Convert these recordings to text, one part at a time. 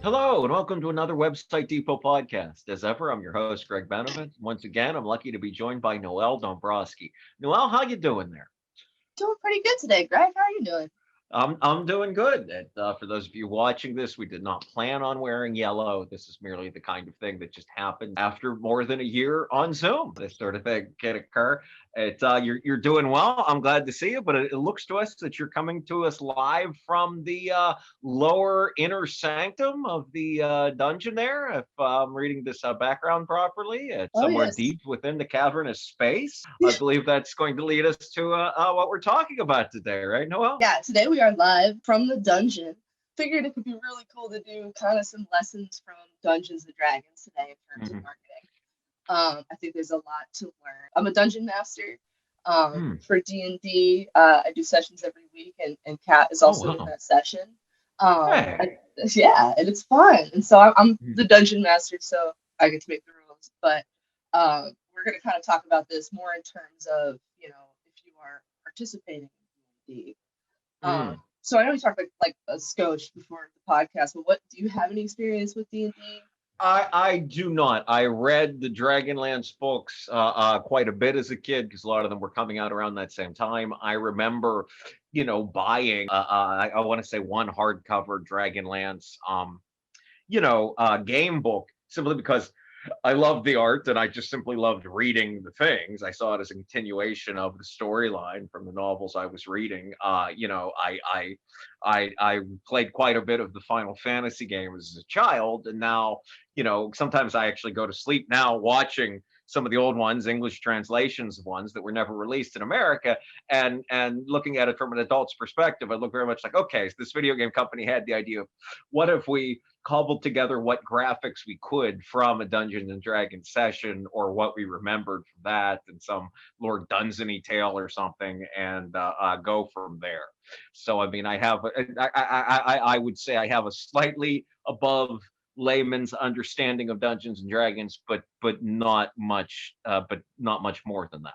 Hello, and welcome to another Website Depot podcast. As ever, I'm your host, Greg Benevent. Once again, I'm lucky to be joined by Noel Dombroski. Noel, how you doing there? Doing pretty good today, Greg. How are you doing? I'm doing good. And, for those of you watching this, we did not plan on wearing yellow. This is merely the kind of thing that just happens after more than a year on Zoom. This sort of thing can occur. You're doing well. I'm glad to see you. But it looks to us that you're coming to us live from the lower inner sanctum of the dungeon. There, if I'm reading this background properly, it's Oh, somewhere yes. deep within the cavernous space. I believe that's going to lead us to what we're talking about today, right, Noel? Yeah, today we are live from the dungeon. Figured it could be really cool to do kind of some lessons from Dungeons and Dragons today in terms of Mhm. marketing. I think there's a lot to learn. I'm a dungeon master Hmm. for D&D. I do sessions every week, and Kat is Oh, also in wow. that session. Hey. Yeah, and it's fun. And so I'm Mm. the dungeon master, so I get to make the rules. But we're going to kind of talk about this more in terms of, if you are participating in D&D. Mm. So I know we talked like a scotch before the podcast, but what do you have any experience with D&D? I do not. I read the Dragonlance books quite a bit as a kid because a lot of them were coming out around that same time. I remember, buying I want to say one hardcover Dragonlance game book simply because I loved the art and I just simply loved reading the things. I saw it as a continuation of the storyline from the novels I was reading. I played quite a bit of the Final Fantasy games as a child, and now sometimes I actually go to sleep now watching some of the old ones, English translations of ones that were never released in America, and looking at it from an adult's perspective. I look very much like, okay, so this video game company had the idea of what if we cobbled together what graphics we could from a Dungeons and Dragons session or what we remembered from that and some Lord Dunsany tale or something and go from there. So, I mean, I would say I have a slightly above layman's understanding of Dungeons and Dragons, but not much more than that.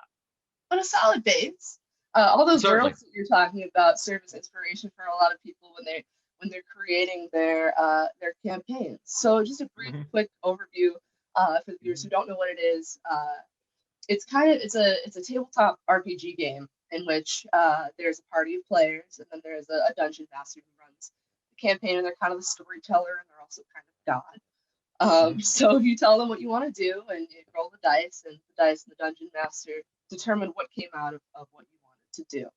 On a solid base. All those Certainly. worlds that you're talking about serve as inspiration for a lot of people when they're creating their campaigns. So just a brief, Mhm. quick overview for the viewers who don't know what it is. It's a tabletop RPG game in which there's a party of players, and then there's a dungeon master who runs the campaign, and they're kind of the storyteller, and they're also kind of God. Mhm. So you tell them what you want to do, and you roll the dice, and the dice and the dungeon master determine what came out of what you wanted to do.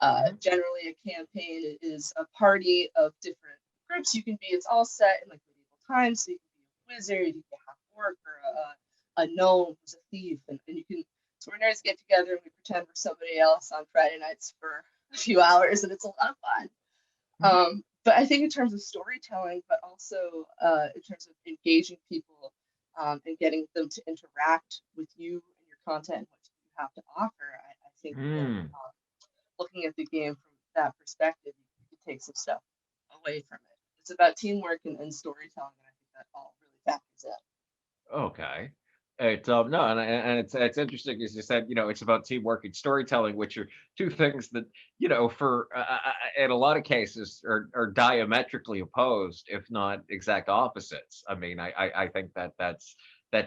Mhm. Generally, a campaign is a party of different groups. You can be, it's all set in like medieval times, so you can be a wizard, you can be a half orc, or a gnome who's a thief, and you can. So we're nerds get together and we pretend we're somebody else on Friday nights for a few hours, and it's a lot of fun. Mhm. But I think in terms of storytelling, but also in terms of engaging people and getting them to interact with you and your content and what you have to offer, I think that Mm. looking at the game from that perspective, you can take some stuff away from it. It's about teamwork and storytelling, and I think that all really factors in. Okay. No, and it's interesting as you said, it's about teamwork and storytelling, which are two things that, for in a lot of cases are diametrically opposed, if not exact opposites. I mean, I think that's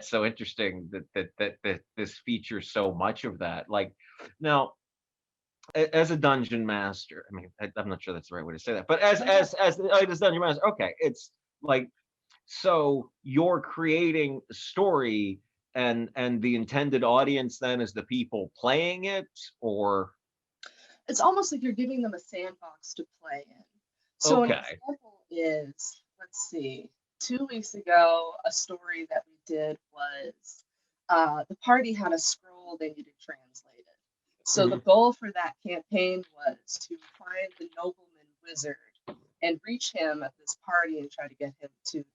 so interesting that this features so much of that. Like now, as a dungeon master, I mean, I'm not sure that's the right way to say that, but Oh yeah. as dungeon master, okay, it's like so you're creating a story and the intended audience then is the people playing it or It's almost like you're giving them a sandbox to play in. So an okay. example is, let's see, 2 weeks ago, a story that we did was the party had a scroll they needed translated. So the Mhm. goal for that campaign was to find the nobleman wizard and reach him at this party and try to get him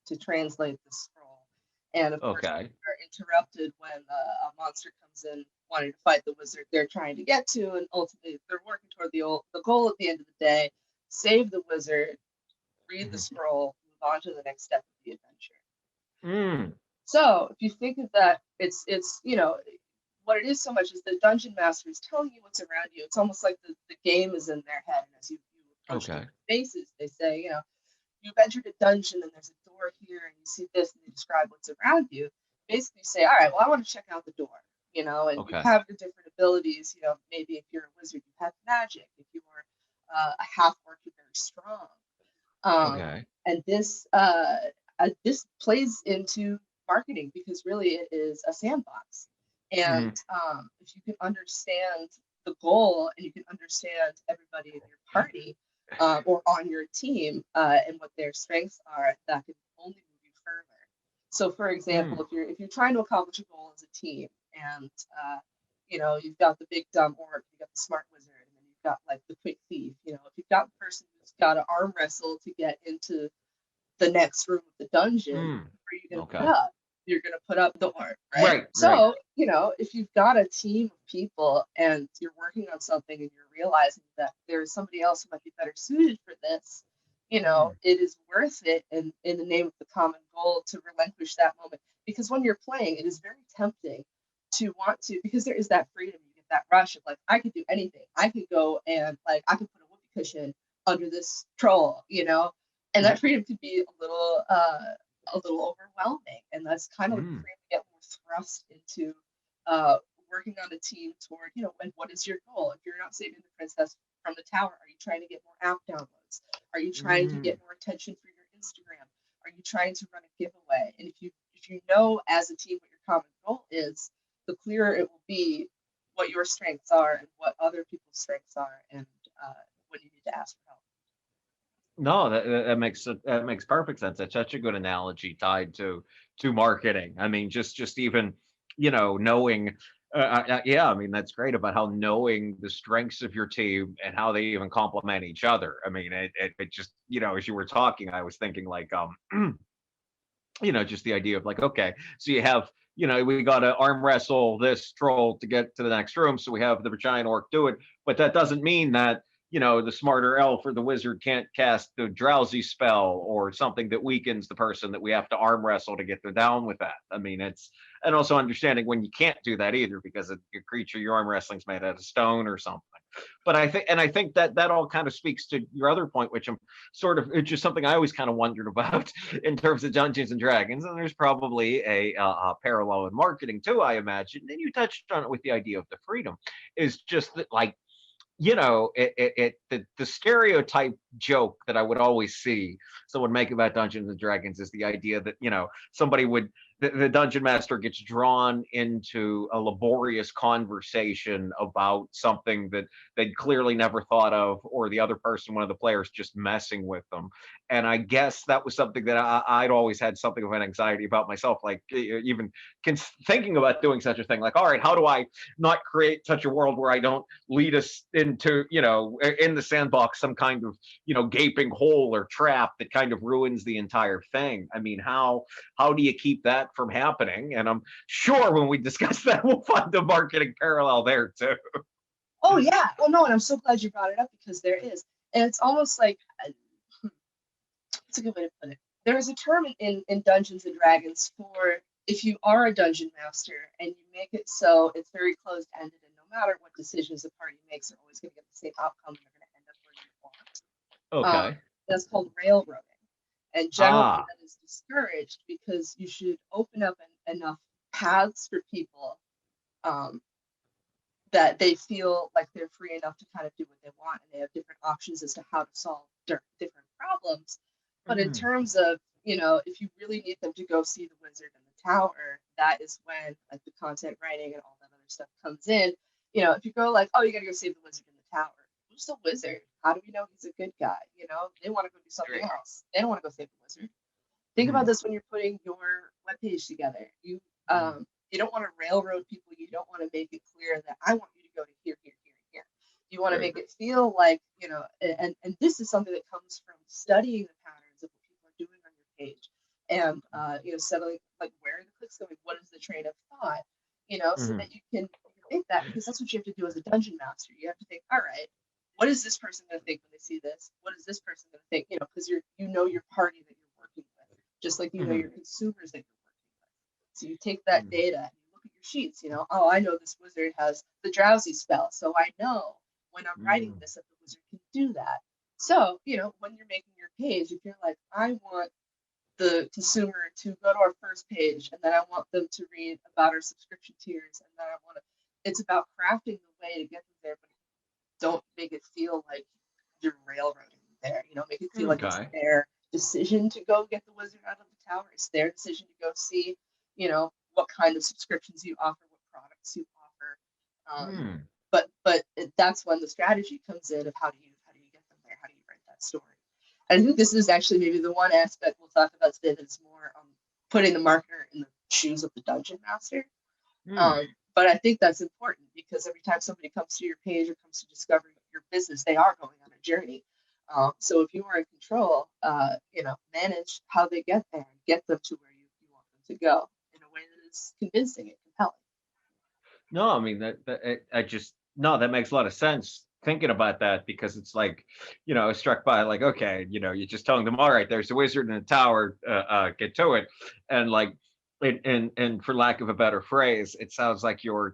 to translate the scroll. And of course, we Okay. are interrupted when a monster comes in wanting to fight the wizard they're trying to get to, and ultimately they're working toward the goal at the end of the day: save the wizard, read the Mhm. scroll, move on to the next step of the adventure. Mm. So if you think of that, it's what it is so much is the dungeon master is telling you what's around you. It's almost like the game is in their head, and as you approach Okay. different spaces, they say, you've entered a dungeon and there's a door door here and you see this and you describe what's around you, basically say, all right, well, I want to check out the door, you know, and you Okay. have your different abilities, you know, maybe if you're a wizard, you have magic. If you're a half orc, you're very strong. Okay. And this plays into marketing because really it is a sandbox. And Mhm. if you can understand the goal and you can understand everybody in your party or on your team and what their strengths are, that can only move you further. So, for example, Mm. if you're trying to accomplish a goal as a team, and you know you've got the big dumb orc, you've got the smart wizard, and then you've got like the quick thief. You know, if you've got the person who's got to arm wrestle to get into the next room of the dungeon, where Mm. are you going to put Okay. up? You're going to put up the orc, right? Right. Right. So, you know, if you've got a team of people and you're working on something and you're realizing that there's somebody else who might be better suited for this, you know, Mm. it is worth it in the name of the common goal to relinquish that moment. Because when you're playing, it is very tempting to want to, because there is that freedom, you get that rush of like, I could do anything. I could go and like, I could put a whoopee cushion under this troll, you know, and that Mhm. freedom could be a little overwhelming, and that's kind of like Mm. freedom to get more thrust into working on a team toward, you know, and what is your goal? If you're not saving the princess from the tower, are you trying to get more app downloads? Are you trying to Mm. get more attention for your Instagram? Are you trying to run a giveaway? And if you know as a team what your common goal is, the clearer it will be what your strengths are and what other people's strengths are, and when you need to ask for help. No, that makes perfect sense. That's such a good analogy tied to marketing. I mean, just even knowing. Yeah, I mean that's great about how knowing the strengths of your team and how they even complement each other. I mean, it just as you were talking, I was thinking like just the idea of like, okay, so you have, we got to arm wrestle this troll to get to the next room. So we have the giant orc do it. But that doesn't mean that, the smarter elf or the wizard can't cast the drowsy spell or something that weakens the person that we have to arm wrestle to get down with that. I mean, and also understanding when you can't do that either because a creature your arm wrestling's made out of stone or something. But I think that that all kind of speaks to your other point, which I'm sort of, it's just something I always kind of wondered about in terms of Dungeons and Dragons, and there's probably a parallel in marketing too, I imagine. And you touched on it with the idea of the freedom, is just that like the stereotype joke that I would always see someone make about Dungeons and Dragons is the idea that somebody would the dungeon master gets drawn into a laborious conversation about something that they'd clearly never thought of, or the other person, one of the players, just messing with them. And I guess that was something that I'd always had something of an anxiety about myself, like even thinking about doing such a thing. Like, all right, how do I not create such a world where I don't lead us into, in the sandbox, some kind of, gaping hole or trap that kind of ruins the entire thing. I mean, how do you keep that from happening? And I'm sure when we discuss that, we'll find a marketing parallel there too. Oh yeah. Oh no, and I'm so glad you brought it up because there is. And it's almost like it's a good way to put it. There is a term in Dungeons and Dragons for if you are a dungeon master and you make it so it's very closed ended, and no matter what decisions the party makes, they're always going to get the same outcome and they're going to end up where you want. Okay. That's called railroading. And generally Ah. that is discouraged because you should open up enough paths for people um, that they feel like they're free enough to kind of do what they want and they have different options as to how to solve different problems. But in Mm. terms of, if you really need them to go see the wizard in the tower, that is when like the content writing and all that other stuff comes in. If you go like, oh, you got to go save the wizard in the tower. Who's the wizard? How do we know he's a good guy? They want to go do something Great. else. They don't want to go save the wizard. Think about Mm. this when you're putting your webpage together. Mm. You don't want to railroad people. You don't want to make it clear that I want you to go to here, here, here, and here. You want to Right. make it feel like, and this is something that comes from studying the patterns of what people are doing on your page and, settling like where are the clicks going? What is the train of thought? So Mm. that you can think that because that's what you have to do as a dungeon master. You have to think, all right, what is this person going to think when they see this? What is this person going to think? Because your party that you're working with, just like Mm. your consumers that you're working with. So you take that Mm. data and you look at your sheets. Oh, I know this wizard has the drowsy spell, so I know when I'm writing Mm. this that the wizard can do that. So when you're making your page, if you're like, I want the consumer to go to our first page, and then I want them to read about our subscription tiers, and then I want to. It's about crafting the way to get them there, but don't make it feel like you're railroading there. Make it feel like it's Okay. their decision to go get the wizard out of the tower. It's their decision to go see, what kind of subscriptions you offer, what products you offer. Hmm. But that's when the strategy comes in of how do you get them there? How do you write that story? And I think this is actually maybe the one aspect we'll talk about today that's more putting the marketer in the shoes of the dungeon master. Hmm. But I think that's important because every time somebody comes to your page or comes to discover your business, they are going on a journey. So if you are in control, manage how they get there and get them to where you want them to go in a way that is convincing and compelling. No, I mean I just no, that makes a lot of sense thinking about that because it's like, I was struck by like, okay, you're just telling them, all right, there's a wizard in the tower, get to it, and like, and for lack of a better phrase, it sounds like you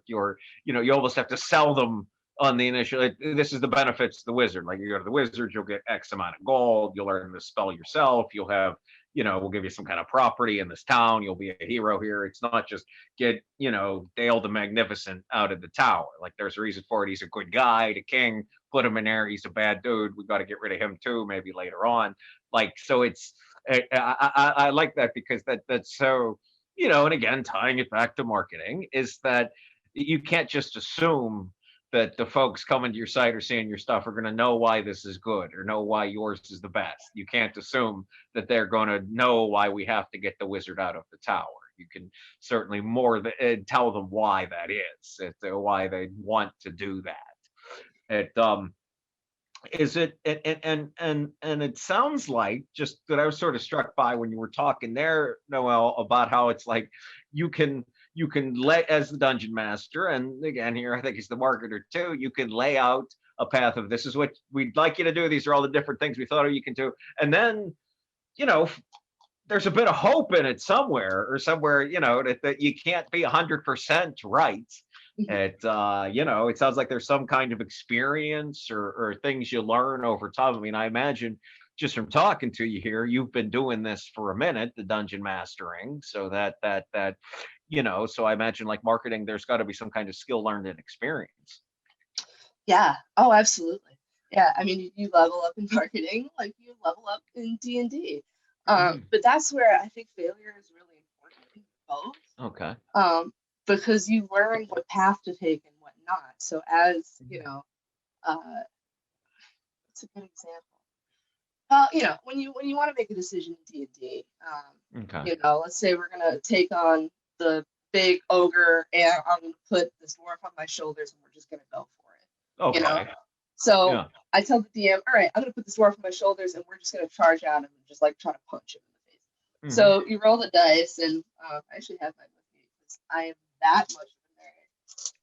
almost have to sell them on the initial. This is the benefits of the wizard. Like you go to the wizard, you'll get X amount of gold. You'll learn the spell yourself. You'll have, we'll give you some kind of property in this town. You'll be a hero here. It's not just get, Dale the Magnificent out of the tower. Like there's a reason for it. He's a good guy. The king put him in there. He's a bad dude. We got to get rid of him too, maybe later on. Like, so it's, I like that because that's so, and again, tying it back to marketing is that you can't just assume that the folks coming to your site or seeing your stuff are going to know why this is good or know why yours is the best. You can't assume that they're going to know why we have to get the wizard out of the tower. You can certainly tell them why that is, why they want to do that. Is it and it sounds like just that I was sort of struck by when you were talking there, Noel, about how it's like you can let as the dungeon master, and again here I think he's the marketer too, you can lay out a path of this is what we'd like you to do, these are all the different things we thought you can do, and then you know there's a bit of hope in it somewhere that you can't be 100% right. It sounds like there's some kind of experience or things you learn over time. I mean, I imagine just from talking to you here, you've been doing this for a minute, the dungeon mastering. So so I imagine like marketing, there's got to be some kind of skill learned and experience. Yeah. Oh, absolutely. Yeah. I mean, you level up in marketing like you level up in D&D. But that's where I think failure is really important in both. Okay. Because you learn what path to take and what not. So as, it's a good example. When you want to make a decision in D&D, Okay. let's say we're gonna take on the big ogre and I'm gonna put this dwarf on my shoulders and we're just gonna go for it. Okay. So Yeah. I tell the DM, all right, I'm gonna put this dwarf on my shoulders and we're just gonna charge at him and just like try to punch him in the face. So you roll the dice, and I actually have my with me because I am that much of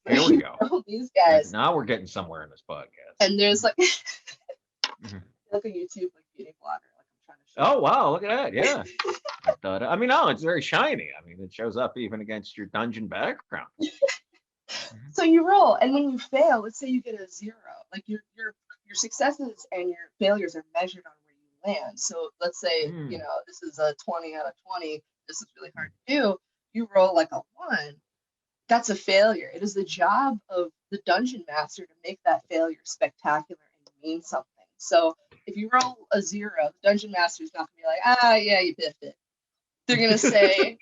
a nerd. Here we go. These guys, Now we're getting somewhere in this podcast. and there's like look at YouTube like beauty blogger, like I'm trying to show. Oh wow, look at that! Yeah, I mean, no, it's very shiny. I mean, it shows up even against your dungeon background. So you roll, and when you fail, let's say you get a 0, like your successes and your failures are measured on where you land. So let's say this is a 20 out of 20. This is really hard to do. You roll like a 1. That's a failure. It is the job of the dungeon master to make that failure spectacular and mean something. So if you roll a 0, the dungeon master is not going to be like, yeah, you biffed it. They're going to say,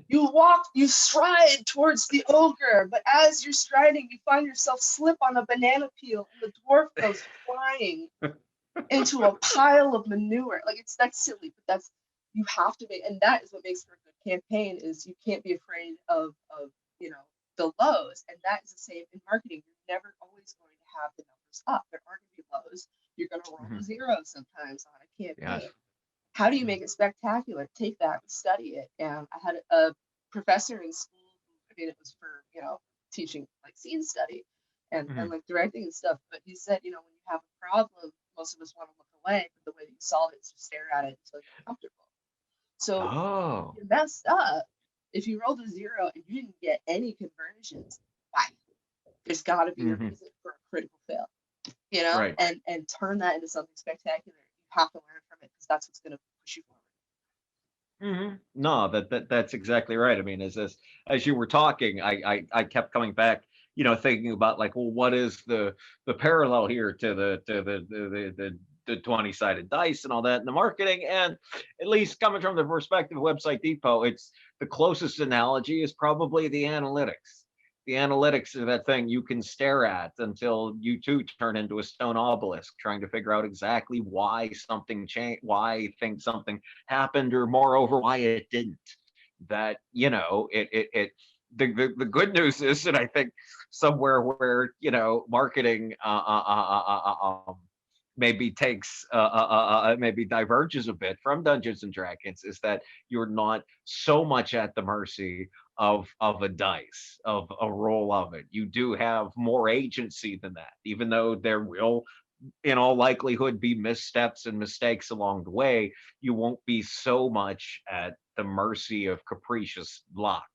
you stride towards the ogre, but as you're striding, you find yourself slip on a banana peel, and the dwarf goes flying into a pile of manure. Like that's silly, but you have to make, and that is what makes for a good campaign. Is you can't be afraid of the lows, and that is the same in marketing. You're never always going to have the numbers up. There are going to be lows. You're going to roll a 0 sometimes on a campaign. Yes. How do you make it spectacular? Take that and study it. And I had a professor in school. I mean, it was for teaching like scene study and like directing and stuff. But he said, when you have a problem, most of us want to look away, but the way that you solve it is to stare at it until you're comfortable. So if you messed up, if you rolled a 0 and you didn't get any conversions, why? There's got to be a reason for a critical fail, Right. and turn that into something spectacular. You have to learn from it because that's what's going to push you forward. No, that's exactly right. I mean, as you were talking, I kept coming back, thinking about like, well, what is the parallel here to the 20-sided dice and all that in the marketing? And at least coming from the perspective of Website Depot, it's the closest analogy is probably the analytics. The analytics are that thing you can stare at until you too turn into a stone obelisk, trying to figure out exactly why something changed, why think something happened, or moreover why it didn't. That the good news is that I think somewhere where marketing maybe takes maybe diverges a bit from Dungeons and Dragons is that you're not so much at the mercy of a dice, of a roll of it. You do have more agency than that, even though there will in all likelihood be missteps and mistakes along the way. You won't be so much at the mercy of capricious luck.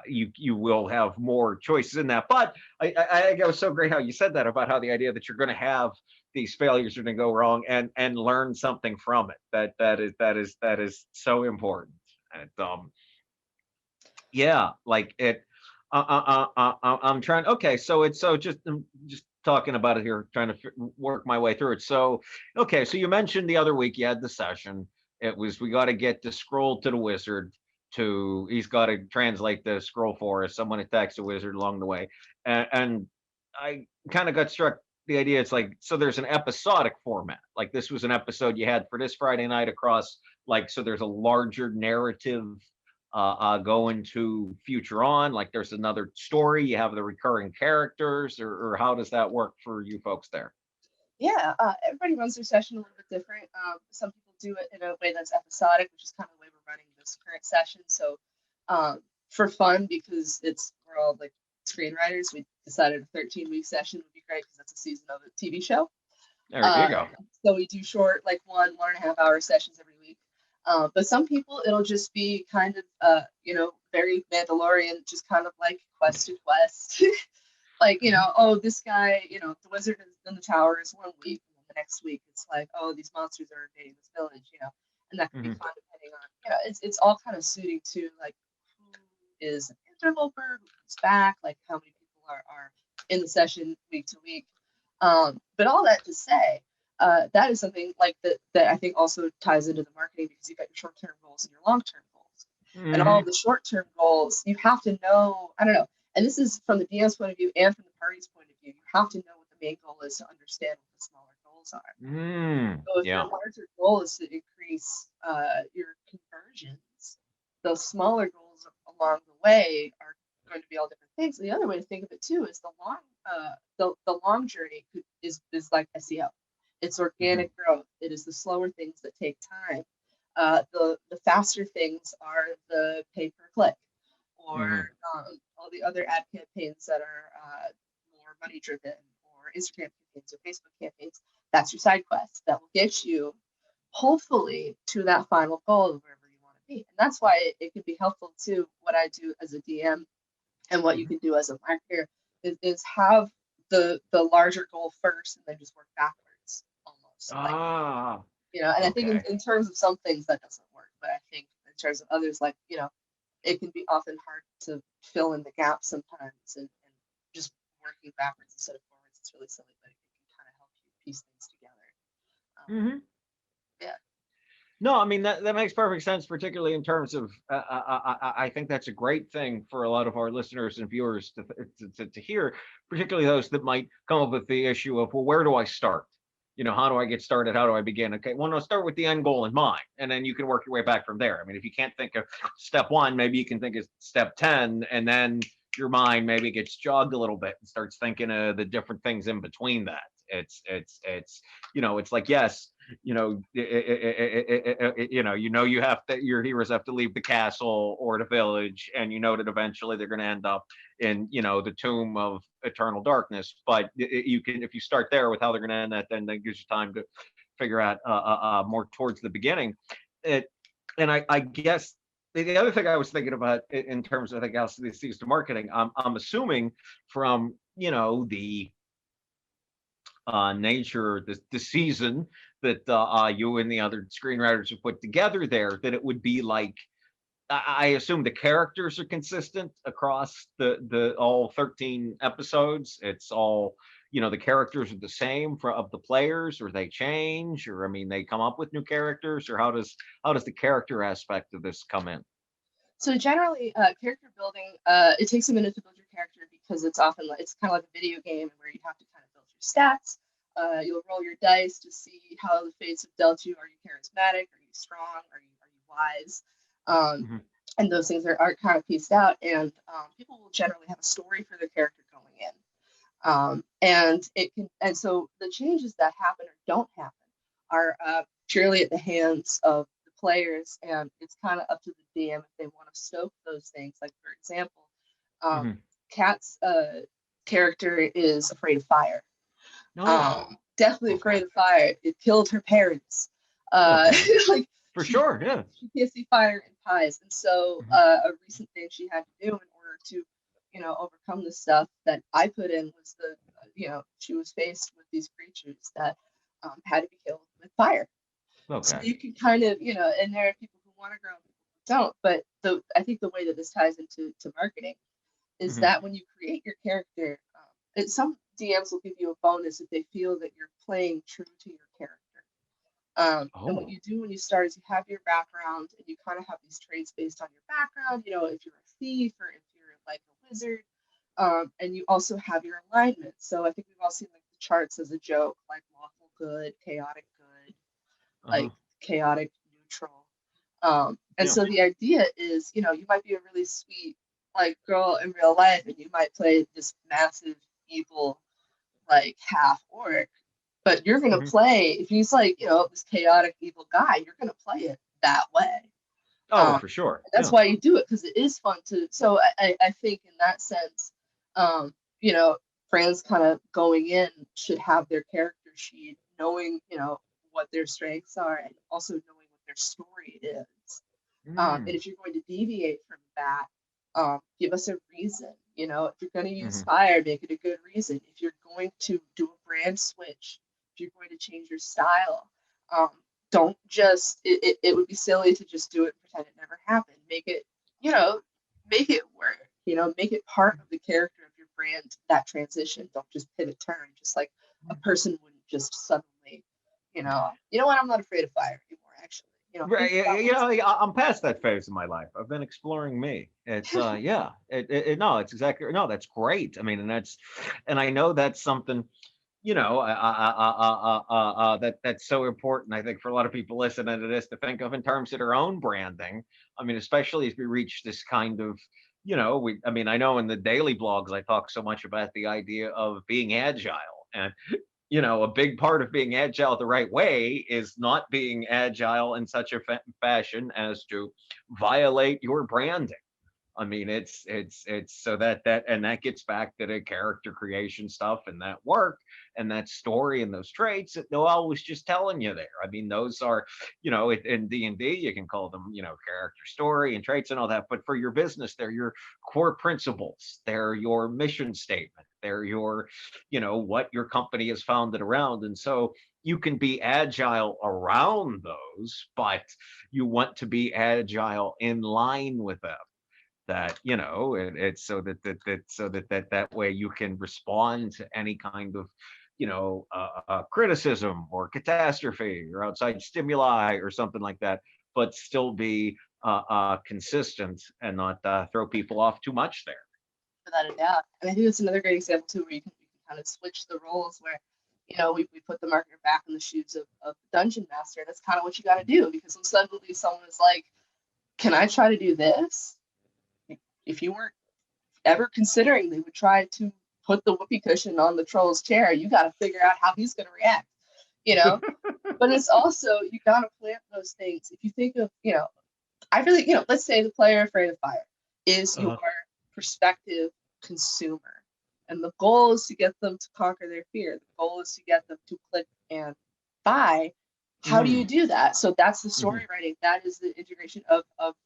You will have more choices in that. But I think it was so great how you said that about how the idea that you're going to have these failures are going to go wrong and learn something from it. That is so important. And yeah, like it. I'm trying. Okay, so it's so just talking about it here, trying to work my way through it. So okay, so you mentioned the other week you had the session. It was we got to get the scroll to the wizard. To he's got to translate the scroll for us. Someone attacks the wizard along the way, and I kind of got struck the idea. It's like so there's an episodic format. Like this was an episode you had for this Friday night across. Like so there's a larger narrative going to future on, like there's another story, you have the recurring characters, or how does that work for you folks there? Yeah, everybody runs their session a little bit different. Some people do it in a way that's episodic, which is kind of the way we're running this current session. So, for fun, because we're all like screenwriters, we decided a 13-week session would be great because that's a season of a TV show. There you go. So we do short, like 1.5 hour sessions every week. But some people, it'll just be kind of, very Mandalorian, just kind of like quest to quest. Like, oh, this guy, the wizard in the tower is 1 week, and then the next week it's like, oh, these monsters are invading this village. And that can be Hmm. fun depending on, it's all kind of suiting to like who is an interloper, who comes back, like how many people are in the session week to week. But all that to say, that is something like that I think also ties into the marketing because you've got your short-term goals and your long-term goals. And all Hmm. the short-term goals, you have to know, I don't know, and this is from the DM's point of view and from the party's point of view, you have to know what the main goal is to understand what the smaller goals are. So if your Yeah. larger goal is to increase your conversions, those smaller goals along the way are going to be all different things. And the other way to think of it too is the long journey is like SEO. It's Hmm. organic growth. It is the slower things that take time. The faster things are the pay per click or Hmm. all the other ad campaigns that are more money driven or Instagram campaigns or Facebook campaigns. That's your side quest that will get you hopefully to that final goal of wherever you want to be. And that's why it can be helpful to what I do as a DM and what you Hmm. can do as a marketer is have the larger goal first and then just work backwards almost like and I think Okay. in terms of some things that doesn't work, but I think in terms of others, like it can be often hard to fill in the gaps sometimes, and just working backwards instead of forwards. It's really silly, but it can kind of help you piece things together. Um, Hmm. yeah, No, I mean that makes perfect sense, particularly in terms of I think that's a great thing for a lot of our listeners and viewers to hear, particularly those that might come up with the issue of, well, where do I start? How do I get started? How do I begin? Okay, well, no, start with the end goal in mind, and then you can work your way back from there. I mean, if you can't think of step one, maybe you can think of step 10, and then your mind maybe gets jogged a little bit and starts thinking of the different things in between that. It's like, yes, you have to, your heroes have to leave the castle or the village, and that eventually they're going to end up in the tomb of eternal darkness. But you can, if you start there with how they're going to end that, then that gives you time to figure out more towards the beginning. It, and I guess the other thing I was thinking about in terms of, I guess, these to marketing, I'm assuming from the nature, the season that you and the other screenwriters have put together there, that it would be like, I assume the characters are consistent across the all 13 episodes. It's all, the characters are the same for of the players, or they change, or I mean they come up with new characters, or how does the character aspect of this come in? So generally, character building, it takes a minute to build your character because it's often it's kind of like a video game where you have to kind of build your stats. You'll roll your dice to see how the fates have dealt you. Are you charismatic? Are you strong? Are you wise? Um, Hmm. and those things are kind of pieced out. And people will generally have a story for their character going in. And so the changes that happen or don't happen are purely at the hands of the players, and it's kind of up to the DM if they want to stoke those things. Like for example, um, Hmm. Kat's character is afraid of fire. Oh, Definitely afraid okay, of fire. It killed her parents. okay, Like for sure, yeah. she can't see fire in pies, and so Hmm. a recent thing she had to do in order to, overcome the stuff that I put in was she was faced with these creatures that had to be killed with fire. So Okay. you can kind of, and there are people who want to grow and people who don't. But I think the way that this ties into marketing is Hmm. that when you create your character, some DMs will give you a bonus if they feel that you're playing true to your character. And what Oh. you do when you start is you have your background and you kind of have these traits based on your background. If you're a thief or if you're like a wizard, and you also have your alignment. So I think we've all seen like the charts as a joke, like lawful good, Uh-huh. like chaotic neutral. And Yeah. so the idea is, you might be a really sweet like girl in real life, and you might play this massive evil like half orc, but you're gonna Hmm. play if he's like this chaotic evil guy, you're gonna play it that way. Oh, for sure. And that's Yeah. why you do it because it is fun to. So I think in that sense, um, you know, friends kind of going in should have their character sheet, knowing what their strengths are, and also knowing what their story is. And Mm. if you're going to deviate from that, give us a reason. If you're going to use Hmm. fire, make it a good reason. If you're going to do a brand switch, if you're going to change your style, um, don't just, it would be silly to just do it and pretend it never happened. You know, make it work, make it part of the character of your brand, that transition. Don't just pivot turn, just like a person wouldn't just suddenly, what, I'm not afraid of fire anymore, actually. Right. Think about what's I'm past that phase of my life. I've been exploring me. It's yeah. No, it's exactly no. That's great. I mean, and I know that's something. That's so important. I think for a lot of people listening to this to think of in terms of their own branding. I mean, especially as we reach this kind of, I mean, I know in the daily blogs I talk so much about the idea of being agile, and a big part of being agile the right way is not being agile in such a fashion as to violate your branding. I mean, it's so that gets back to the character creation stuff and that work and that story and those traits that Noel was just telling you there. I mean, those are, in D&D you can call them, character story and traits and all that. But for your business, they're your core principles. They're your mission statement. They're your, what your company is founded around. And so you can be agile around those, but you want to be agile in line with them, that it's so that way you can respond to any kind of criticism or catastrophe or outside stimuli or something like that, but still be consistent and not throw people off too much there. without a doubt. And I think that's another great example too, where you can kind of switch the roles where, we put the marketer back in the shoes of the dungeon master. And that's kind of what you got to do, because when suddenly someone is like, can I try to do this? If you weren't ever considering they would try to put the whoopee cushion on the troll's chair, you got to figure out how he's going to react, you know? But it's also, you got to plant those things. If you think of, I really, let's say the player afraid of fire is your Uh-huh. prospective consumer. And the goal is to get them to conquer their fear. The goal is to get them to click and buy. How do you Mm. do that? So that's the Hmm. story writing. That is the integration of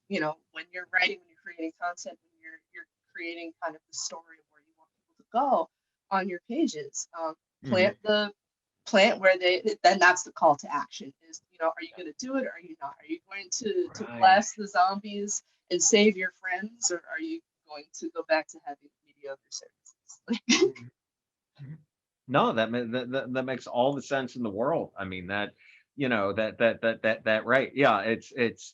when you're writing, when you're creating content, when you're creating kind of the story of where you want people to go on your pages. Hmm. Plant the plant where then that's the call to action is, are you going to do it or are you not? Are you going to Right. bless the zombies and save your friends, or are you going to go back to having mediocre services? Mhm. Mhm. No, that makes all the sense in the world. I mean, right. Yeah, it's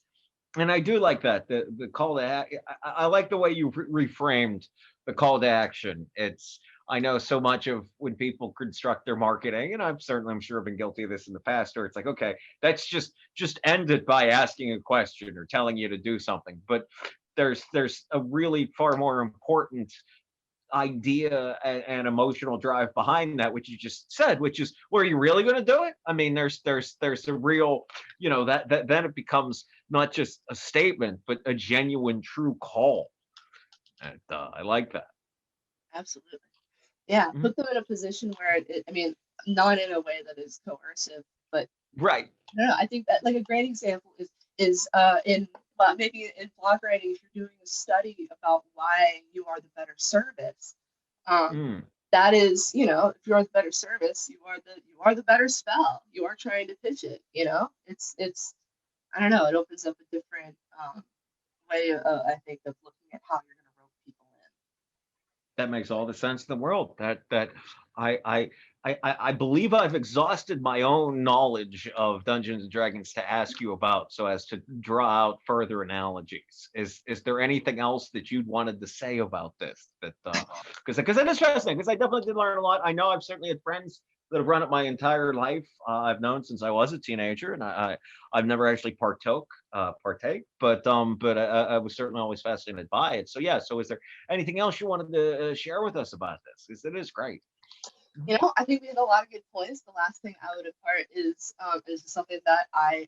and I do like that. The call to I like the way you reframed the call to action. It's I know so much of when people construct their marketing, and I'm sure I've been guilty of this in the past, or it's like, okay, that's just end it by asking a question or telling you to do something. But there's a really far more important idea and emotional drive behind that, which you just said, which is, well, are you really going to do it? I mean, there's a real, that then it becomes not just a statement, but a genuine, true call. And I like that. Absolutely. Yeah, Mhm. put them in a position where I mean, not in a way that is coercive, but Right. I don't know. I think that like a great example is in maybe in blog writing, if you're doing a study about why you are the better service, um, Mm. that is, if you are the better service, you are the better spell. You are trying to pitch it. It's I don't know. It opens up a different way, I think, of looking at how you're going to rope people That makes all the sense in the world. That I I I believe I've exhausted my own knowledge of Dungeons and Dragons to ask you about, so as to draw out further analogies. Is there anything else that you'd wanted to say about this? That because it is fascinating. Because I definitely did learn a lot. I know I've certainly had friends that have run it my entire life. I've known since I was a teenager, and I've never actually partake, but I was certainly always fascinated by it. So yeah. So is there anything else you wanted to share with us about this? Because it is great. I think we had a lot of good points. The last thing I would impart is something that I've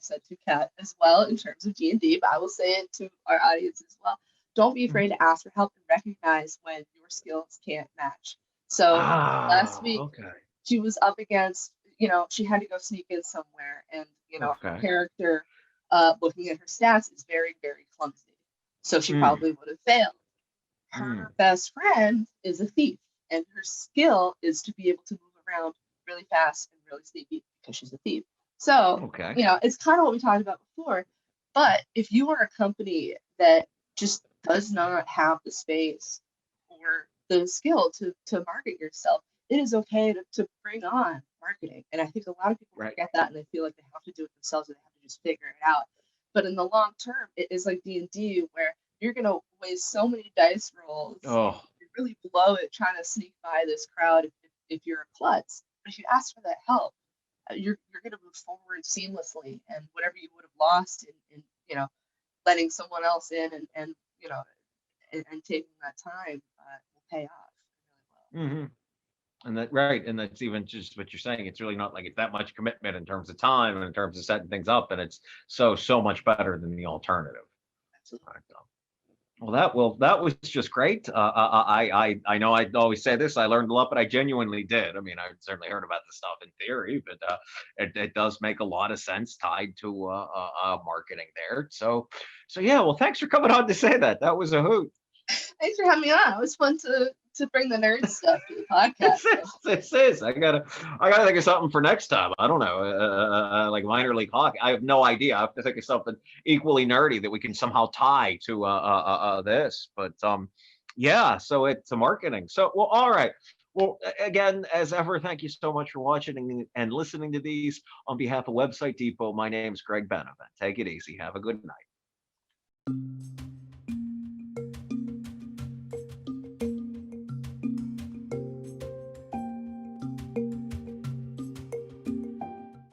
said to Kat as well in terms of D&D, but I will say it to our audience as well. Don't be afraid Mhm. to ask for help and recognize when your skills can't match. So last Ah, week okay, she was up against, she had to go sneak in somewhere, and her okay. character, looking at her stats, is very, very clumsy. So she Mm, probably would have failed. mm, Her best friend is a thief, and her skill is to be able to move around really fast and really sneaky because she's a thief. So, okay. it's kind of what we talked about before. But if you are a company that just does not have the space or the skill to market yourself, it is okay to bring on marketing. And I think a lot of people Right. forget that, and they feel like they have to do it themselves, or they have to just figure it out. But in the long term, it is like D&D, where you're gonna waste so many dice rolls. Oh, You really blow it trying to sneak by this crowd if you're a klutz. But if you ask for that help, you're gonna move forward seamlessly, and whatever you would have lost in letting someone else in and and taking that time will pay off really hmm and that right, and that's even just what you're saying. It's really not like it's that much commitment in terms of time and in terms of setting things up, and it's so much better than the alternative. well. Right, that was just great. I know I always say this. I learned a lot, but I genuinely did. I mean, I certainly heard about the stuff in theory, but it does make a lot of sense tied to marketing there. So yeah. Well, thanks for coming on to say that. That was a hoot. Thanks for having me on. It was fun to bring the nerd stuff to the podcast. So This is. I gotta think of something for next time. I don't know, like minor league hockey. I have no idea. I have to think of something equally nerdy that we can somehow tie to this. But yeah. So it's a marketing. So well, all right. Well, again, as ever, thank you so much for watching and listening to these. On behalf of Website Depot, my name is Greg Benevent. Take it easy. Have a good night.